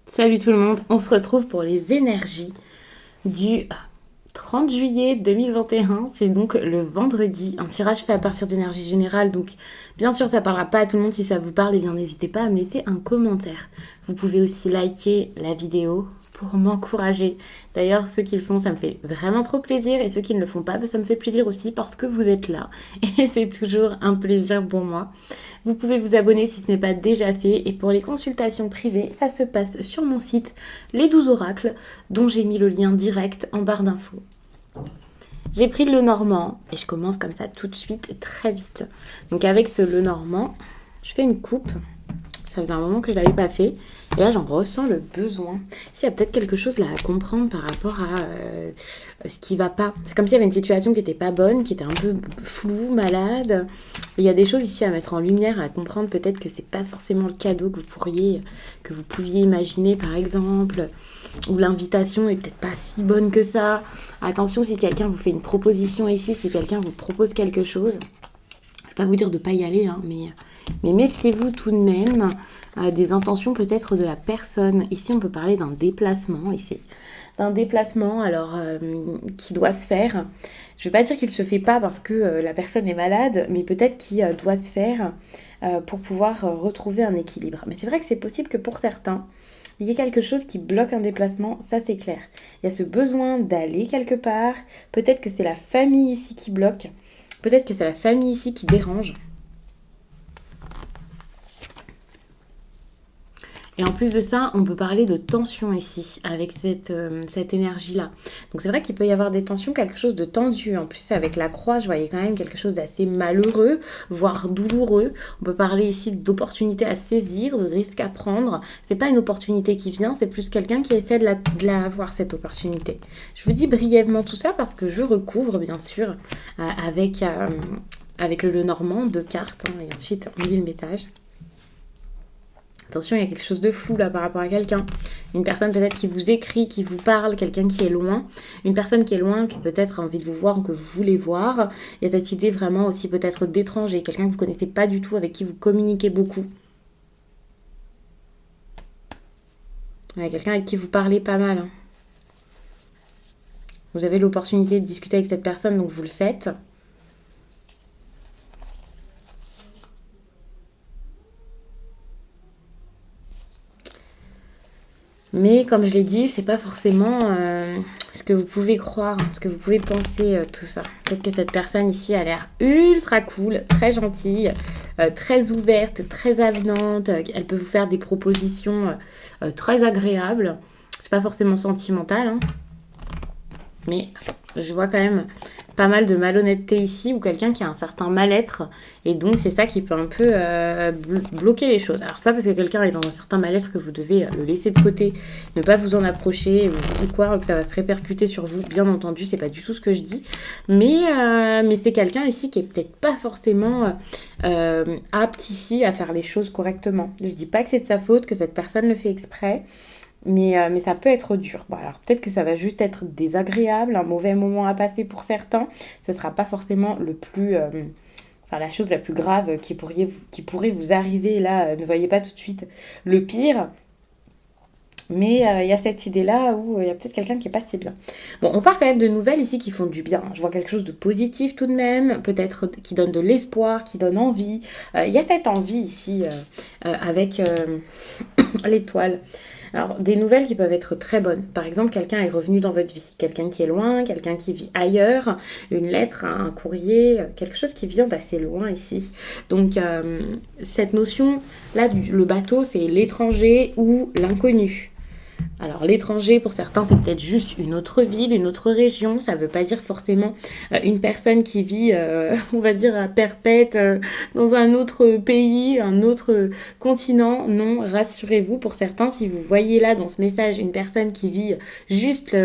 Salut tout le monde, on se retrouve pour les énergies du 30 juillet 2021, c'est donc le vendredi, un tirage fait à partir d'énergie générale, donc bien sûr ça parlera pas à tout le monde. Si ça vous parle, eh bien n'hésitez pas à me laisser un commentaire. Vous pouvez aussi liker la vidéo pour m'encourager. D'ailleurs, ceux qui le font, ça me fait vraiment trop plaisir, et ceux qui ne le font pas, ça me fait plaisir aussi parce que vous êtes là, et c'est toujours un plaisir pour moi. Vous pouvez vous abonner si ce n'est pas déjà fait, et pour les consultations privées, ça se passe sur mon site Les 12 Oracles, dont j'ai mis le lien direct en barre d'infos. J'ai pris le Lenormand, et je commence comme ça tout de suite, très vite. Donc avec ce Lenormand, je fais une coupe. Ça faisait un moment que je ne l'avais pas fait. Et là, j'en ressens le besoin. S'il y a peut-être quelque chose là à comprendre par rapport à ce qui va pas. C'est comme s'il y avait une situation qui n'était pas bonne, qui était un peu floue, malade. Et il y a des choses ici à mettre en lumière, à comprendre. Peut-être que c'est pas forcément le cadeau que vous pouviez imaginer, par exemple. Ou l'invitation est peut-être pas si bonne que ça. Attention, si quelqu'un vous fait une proposition ici, si quelqu'un vous propose quelque chose. Je vais pas vous dire de pas y aller, hein, mais méfiez-vous tout de même des intentions peut-être de la personne. Ici, on peut parler d'un déplacement, alors qui doit se faire. Je ne vais pas dire qu'il ne se fait pas parce que la personne est malade, mais peut-être qu'il doit se faire pour pouvoir retrouver un équilibre. Mais c'est vrai que c'est possible que pour certains, il y ait quelque chose qui bloque un déplacement, ça c'est clair. Il y a ce besoin d'aller quelque part, peut-être que c'est la famille ici qui bloque, peut-être que c'est la famille ici qui dérange. Et en plus de ça, on peut parler de tension ici, avec cette énergie-là. Donc c'est vrai qu'il peut y avoir des tensions, quelque chose de tendu. En plus, avec la croix, je voyais quand même quelque chose d'assez malheureux, voire douloureux. On peut parler ici d'opportunités à saisir, de risques à prendre. C'est pas une opportunité qui vient, c'est plus quelqu'un qui essaie de la avoir, cette opportunité. Je vous dis brièvement tout ça parce que je recouvre, bien sûr, avec le Lenormand, 2 cartes, hein, et ensuite on lit le message. Attention, il y a quelque chose de flou là par rapport à quelqu'un. Une personne peut-être qui vous écrit, qui vous parle, quelqu'un qui est loin. Une personne qui est loin, qui peut-être a envie de vous voir ou que vous voulez voir. Il y a cette idée vraiment aussi peut-être d'étranger, quelqu'un que vous ne connaissez pas du tout, avec qui vous communiquez beaucoup. Il y a quelqu'un avec qui vous parlez pas mal. Vous avez l'opportunité de discuter avec cette personne, donc vous le faites. Mais comme je l'ai dit, c'est pas forcément ce que vous pouvez croire, ce que vous pouvez penser, tout ça. Peut-être que cette personne ici a l'air ultra cool, très gentille, très ouverte, très avenante. Elle peut vous faire des propositions très agréables. C'est pas forcément sentimental, hein. Mais je vois quand même pas mal de malhonnêteté ici, ou quelqu'un qui a un certain mal-être, et donc c'est ça qui peut un peu bloquer les choses. Alors c'est pas parce que quelqu'un est dans un certain mal-être que vous devez le laisser de côté, ne pas vous en approcher ou quoi, que ça va se répercuter sur vous. Bien entendu, c'est pas du tout ce que je dis, mais c'est quelqu'un ici qui est peut-être pas forcément apte ici à faire les choses correctement. Je dis pas que c'est de sa faute, que cette personne le fait exprès. Mais ça peut être dur. Bon, alors peut-être que ça va juste être désagréable, un mauvais moment à passer pour certains. Ce ne sera pas forcément la chose la plus grave qui pourrait vous arriver. Là, ne voyez pas tout de suite le pire. Mais il y a cette idée-là où il y a peut-être quelqu'un qui est pas si bien. Bon, on parle quand même de nouvelles ici qui font du bien. Je vois quelque chose de positif tout de même, peut-être qui donne de l'espoir, qui donne envie. Il y a cette envie ici avec l'étoile. Alors, des nouvelles qui peuvent être très bonnes. Par exemple, quelqu'un est revenu dans votre vie. Quelqu'un qui est loin, quelqu'un qui vit ailleurs. Une lettre, un courrier, quelque chose qui vient d'assez loin ici. Donc, cette notion, là, le bateau, c'est l'étranger ou l'inconnu. Alors l'étranger, pour certains, c'est peut-être juste une autre ville, une autre région. Ça ne veut pas dire forcément une personne qui vit, on va dire, à perpète dans un autre pays, un autre continent. Non, rassurez-vous, pour certains, si vous voyez là dans ce message une personne qui vit juste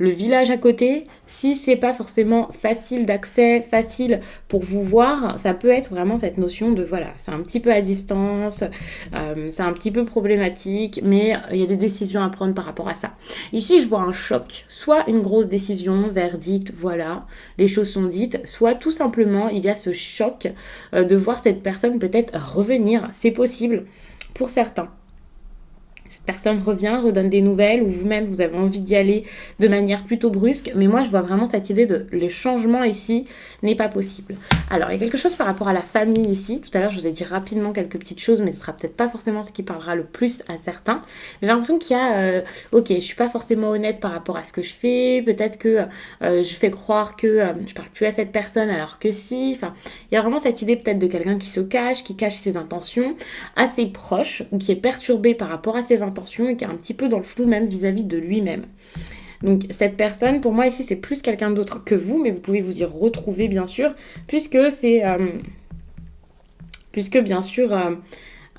le village à côté, si c'est pas forcément facile d'accès, facile pour vous voir, ça peut être vraiment cette notion de voilà, c'est un petit peu à distance, c'est un petit peu problématique, mais il y a des décisions à prendre par rapport à ça. Ici, je vois un choc, soit une grosse décision, verdict, voilà, les choses sont dites, soit tout simplement il y a ce choc de voir cette personne peut-être revenir, c'est possible pour certains. Personne revient, redonne des nouvelles, ou vous-même vous avez envie d'y aller de manière plutôt brusque. Mais moi je vois vraiment cette idée de le changement ici n'est pas possible. Alors il y a quelque chose par rapport à la famille ici. Tout à l'heure je vous ai dit rapidement quelques petites choses, mais ce sera peut-être pas forcément ce qui parlera le plus à certains. Mais j'ai l'impression qu'il y a, ok, je suis pas forcément honnête par rapport à ce que je fais. Peut-être que je fais croire que je parle plus à cette personne alors que si. Enfin, il y a vraiment cette idée peut-être de quelqu'un qui se cache, qui cache ses intentions, assez proche, ou qui est perturbé par rapport à ses intentions et qui est un petit peu dans le flou même vis-à-vis de lui-même. Donc cette personne, pour moi ici, c'est plus quelqu'un d'autre que vous, mais vous pouvez vous y retrouver bien sûr, puisque bien sûr,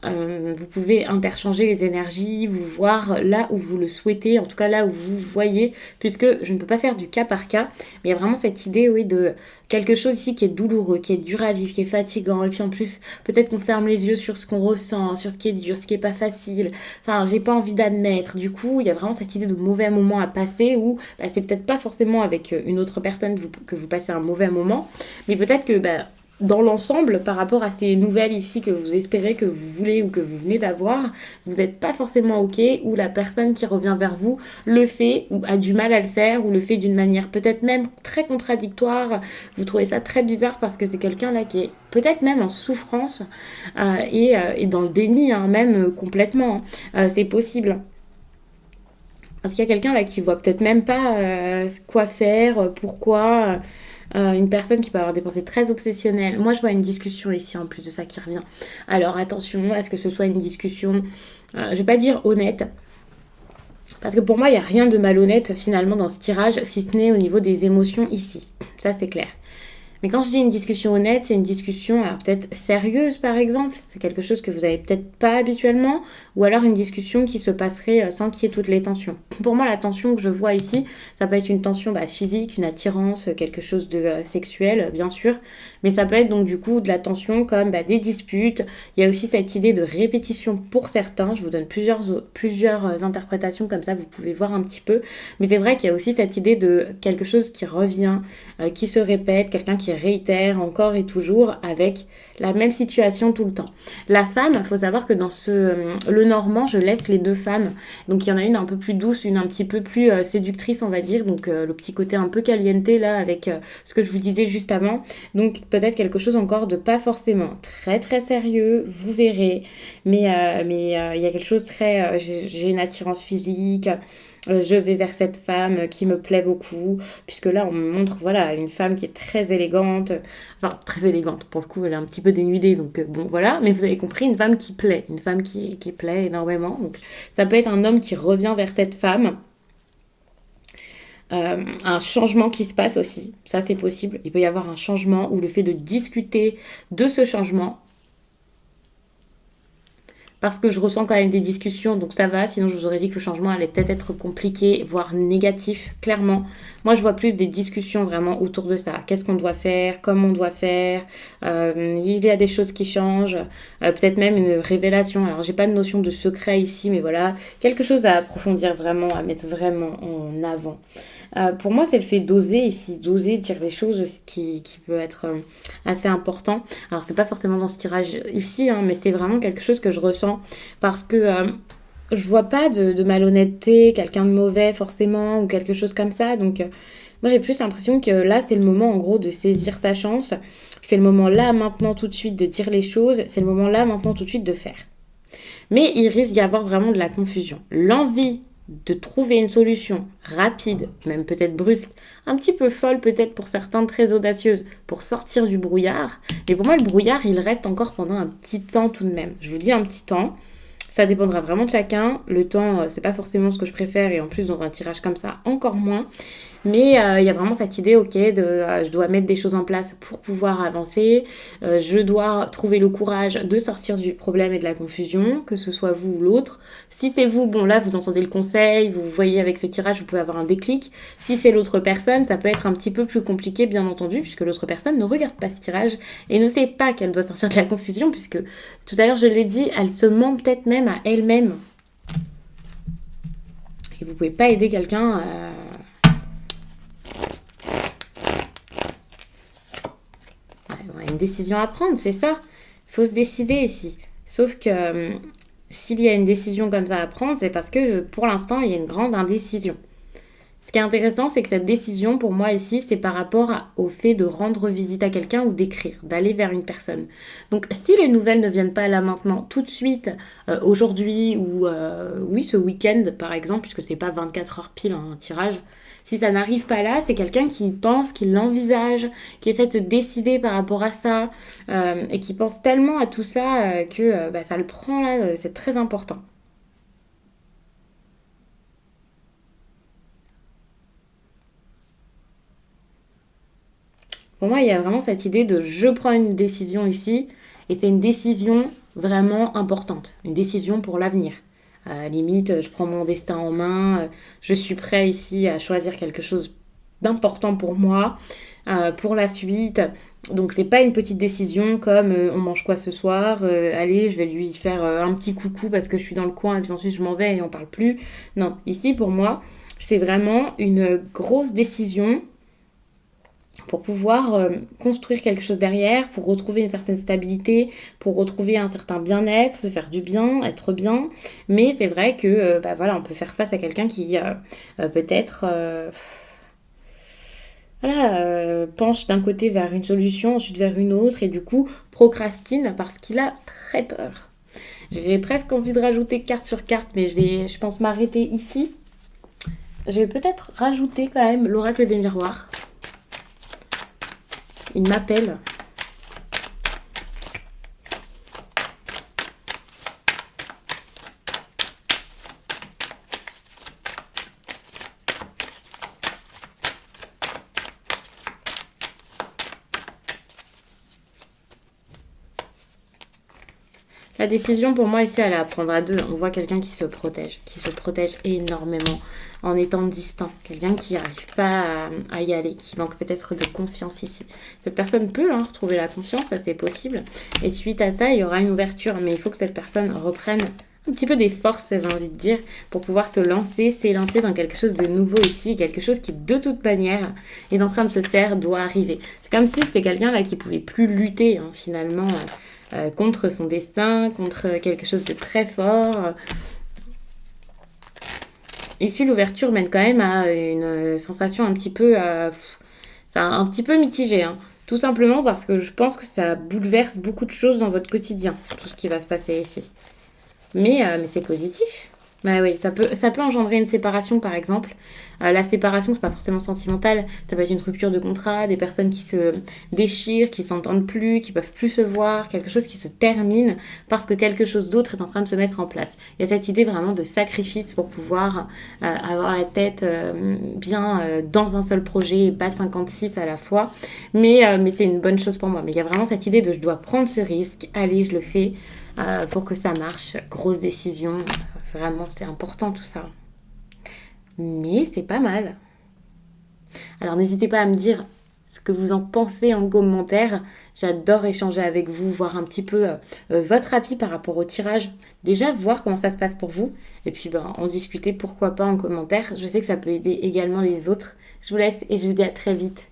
vous pouvez interchanger les énergies, vous voir là où vous le souhaitez, en tout cas là où vous voyez, puisque je ne peux pas faire du cas par cas, mais il y a vraiment cette idée, oui, de quelque chose ici qui est douloureux, qui est dur à vivre, qui est fatigant, et puis en plus, peut-être qu'on ferme les yeux sur ce qu'on ressent, sur ce qui est dur, ce qui est pas facile, enfin, j'ai pas envie d'admettre, du coup, il y a vraiment cette idée de mauvais moment à passer, où c'est peut-être pas forcément avec une autre personne que vous passez un mauvais moment, mais peut-être que, dans l'ensemble, par rapport à ces nouvelles ici que vous espérez, que vous voulez ou que vous venez d'avoir, vous n'êtes pas forcément OK, ou la personne qui revient vers vous le fait ou a du mal à le faire, ou le fait d'une manière peut-être même très contradictoire. Vous trouvez ça très bizarre parce que c'est quelqu'un là qui est peut-être même en souffrance et dans le déni, hein, même complètement. C'est possible. Parce qu'il y a quelqu'un là qui voit peut-être même pas quoi faire, pourquoi... une personne qui peut avoir des pensées très obsessionnelles. Moi, je vois une discussion ici, en plus de ça, qui revient. Alors, attention, à ce que ce soit une discussion, je vais pas dire honnête, parce que pour moi, il n'y a rien de malhonnête, finalement, dans ce tirage, si ce n'est au niveau des émotions ici. Ça, c'est clair. Mais quand je dis une discussion honnête, c'est une discussion peut-être sérieuse par exemple, c'est quelque chose que vous n'avez peut-être pas habituellement, ou alors une discussion qui se passerait sans qu'il y ait toutes les tensions. Pour moi, la tension que je vois ici, ça peut être une tension physique, une attirance, quelque chose de sexuel, bien sûr, mais ça peut être donc du coup de la tension comme des disputes. Il y a aussi cette idée de répétition pour certains, je vous donne plusieurs interprétations comme ça, vous pouvez voir un petit peu, mais c'est vrai qu'il y a aussi cette idée de quelque chose qui revient, qui se répète, quelqu'un qui réitère encore et toujours avec la même situation tout le temps. La femme, il faut savoir que dans le normand, je laisse les deux femmes. Donc il y en a une un peu plus douce, une un petit peu plus séductrice, on va dire. Donc le petit côté un peu caliente là avec ce que je vous disais juste avant. Donc peut-être quelque chose encore de pas forcément très très sérieux, vous verrez. Mais il y a quelque chose très... j'ai une attirance physique... je vais vers cette femme qui me plaît beaucoup, puisque là on me montre une femme qui est très élégante, enfin très élégante, pour le coup elle est un petit peu dénudée, donc bon voilà, mais vous avez compris, une femme qui plaît, une femme qui plaît énormément, donc ça peut être un homme qui revient vers cette femme, un changement qui se passe aussi, ça c'est possible, il peut y avoir un changement, ou le fait de discuter de ce changement, parce que je ressens quand même des discussions, donc ça va, sinon je vous aurais dit que le changement allait peut-être être compliqué, voire négatif, clairement. Moi, je vois plus des discussions vraiment autour de ça. Qu'est-ce qu'on doit faire, comment on doit faire, il y a des choses qui changent, peut-être même une révélation. Alors, j'ai pas de notion de secret ici, mais voilà, quelque chose à approfondir vraiment, à mettre vraiment en avant. Pour moi, c'est le fait d'oser ici, d'oser dire les choses qui peut être assez important. Alors, c'est pas forcément dans ce tirage ici, hein, mais c'est vraiment quelque chose que je ressens parce que je vois pas de malhonnêteté, quelqu'un de mauvais forcément ou quelque chose comme ça. Donc, moi, j'ai plus l'impression que là, c'est le moment en gros de saisir sa chance. C'est le moment là, maintenant, tout de suite de dire les choses. C'est le moment là, maintenant, tout de suite de faire. Mais il risque d'y avoir vraiment de la confusion. L'envie de trouver une solution rapide, même peut-être brusque, un petit peu folle peut-être pour certains, très audacieuse, pour sortir du brouillard. Mais pour moi, le brouillard, il reste encore pendant un petit temps tout de même. Je vous dis un petit temps, ça dépendra vraiment de chacun. Le temps, c'est pas forcément ce que je préfère, et en plus dans un tirage comme ça, encore moins. Mais il y a vraiment cette idée, ok, de je dois mettre des choses en place pour pouvoir avancer, je dois trouver le courage de sortir du problème et de la confusion, que ce soit vous ou l'autre. Si c'est vous, bon là vous entendez le conseil, vous voyez avec ce tirage, vous pouvez avoir un déclic. Si c'est l'autre personne, ça peut être un petit peu plus compliqué bien entendu, puisque l'autre personne ne regarde pas ce tirage et ne sait pas qu'elle doit sortir de la confusion, puisque tout à l'heure je l'ai dit, elle se ment peut-être même à elle-même. Et vous pouvez pas aider quelqu'un on a une décision à prendre, c'est ça. Il faut se décider ici. Sauf que s'il y a une décision comme ça à prendre, c'est parce que pour l'instant, il y a une grande indécision. Ce qui est intéressant, c'est que cette décision, pour moi ici, c'est par rapport au fait de rendre visite à quelqu'un ou d'écrire, d'aller vers une personne. Donc, si les nouvelles ne viennent pas là maintenant, tout de suite, aujourd'hui ou oui, ce week-end par exemple, puisque c'est pas 24 heures pile un tirage, si ça n'arrive pas là, c'est quelqu'un qui pense, qui l'envisage, qui essaie de se décider par rapport à ça et qui pense tellement à tout ça que ça le prend là, c'est très important. Pour moi, il y a vraiment cette idée de je prends une décision ici, et c'est une décision vraiment importante, une décision pour l'avenir. À la limite, je prends mon destin en main, je suis prêt ici à choisir quelque chose d'important pour moi, pour la suite. Donc c'est pas une petite décision comme on mange quoi ce soir, allez je vais lui faire un petit coucou parce que je suis dans le coin et puis ensuite je m'en vais et on parle plus. Non, ici pour moi c'est vraiment une grosse décision pour pouvoir construire quelque chose derrière, pour retrouver une certaine stabilité, pour retrouver un certain bien-être, se faire du bien, être bien. Mais c'est vrai que voilà, on peut faire face à quelqu'un qui peut-être voilà, penche d'un côté vers une solution, ensuite vers une autre, et du coup procrastine parce qu'il a très peur. J'ai presque envie de rajouter carte sur carte, mais je pense m'arrêter ici. Je vais peut-être rajouter quand même l'oracle des miroirs. Il m'appelle. La décision pour moi ici, elle est à prendre à deux. On voit quelqu'un qui se protège énormément en étant distant. Quelqu'un qui n'arrive pas à y aller, qui manque peut-être de confiance ici. Cette personne peut retrouver la confiance, ça c'est possible. Et suite à ça, il y aura une ouverture. Mais il faut que cette personne reprenne un petit peu des forces, j'ai envie de dire, pour pouvoir s'élancer dans quelque chose de nouveau ici, quelque chose qui, de toute manière, est en train de se faire, doit arriver. C'est comme si c'était quelqu'un là qui pouvait plus lutter, finalement, contre son destin, contre quelque chose de très fort. Ici, l'ouverture mène quand même à une sensation un petit peu, un petit peu mitigée, hein. Tout simplement parce que je pense que ça bouleverse beaucoup de choses dans votre quotidien, tout ce qui va se passer ici. Mais c'est positif. Bah oui, ça peut engendrer une séparation par exemple. La séparation, c'est pas forcément sentimental. Ça peut être une rupture de contrat, des personnes qui se déchirent, qui s'entendent plus, qui peuvent plus se voir, quelque chose qui se termine parce que quelque chose d'autre est en train de se mettre en place. Il y a cette idée vraiment de sacrifice pour pouvoir avoir la tête bien dans un seul projet et pas 56 à la fois. Mais c'est une bonne chose pour moi. Mais il y a vraiment cette idée de je dois prendre ce risque, allez, je le fais. Pour que ça marche, grosse décision, vraiment c'est important tout ça. Mais c'est pas mal. Alors n'hésitez pas à me dire ce que vous en pensez en commentaire. J'adore échanger avec vous, voir un petit peu votre avis par rapport au tirage. Déjà voir comment ça se passe pour vous. Et puis en discuter pourquoi pas en commentaire. Je sais que ça peut aider également les autres. Je vous laisse et je vous dis à très vite.